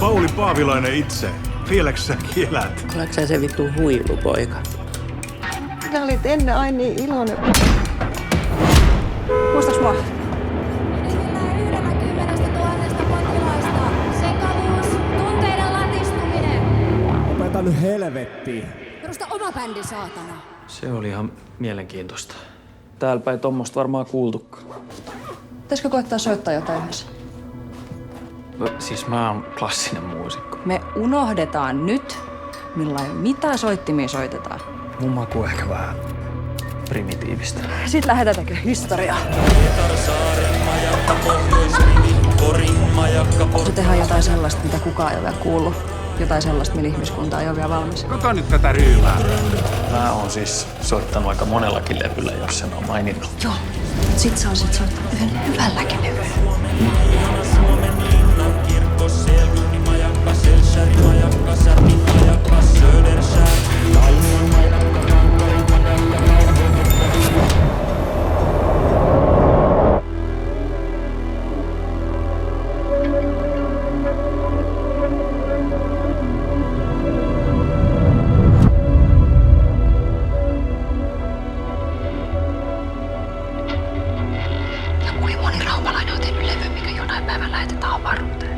Pauli Paavilainen itse. Vieläks sä kielät? Oletko sä se vittu huilupoika? Sä olit ennen aina niin iloinen. Muistaks mua? Yhdellä 10 000 potilaista. Sekavuus, tunteiden latistuminen. Opeta nyt helvettiin. Perusta oma bändi, saatana. Se oli ihan mielenkiintoista. Täällä päin tommosta varmaan kuultukaan. Pitäisikö koittaa soittaa jotain yhdessä? Siis mä oon klassinen muusikko. Me unohdetaan nyt, millain mitä soittimia soitetaan. Mun maku on ehkä vähän primitiivistä. Sitten lähdetään tekemään historiaa. Se tehdään jotain sellaista, mitä kukaan ei ole vielä kuullut. Jotain sellaista, millä ihmiskunta ei ole vielä valmis. Kato nyt tätä ryymää. Mä oon siis soittanut aika monellakin levyllä, jos sen on maininnut. Joo. Sit sä olisit soittanut yhden hyvälläkin levyllä. Ja kuinka moni raumalainen on tehnyt levy, mikä jonain päivänä lähetetään avaruuteen?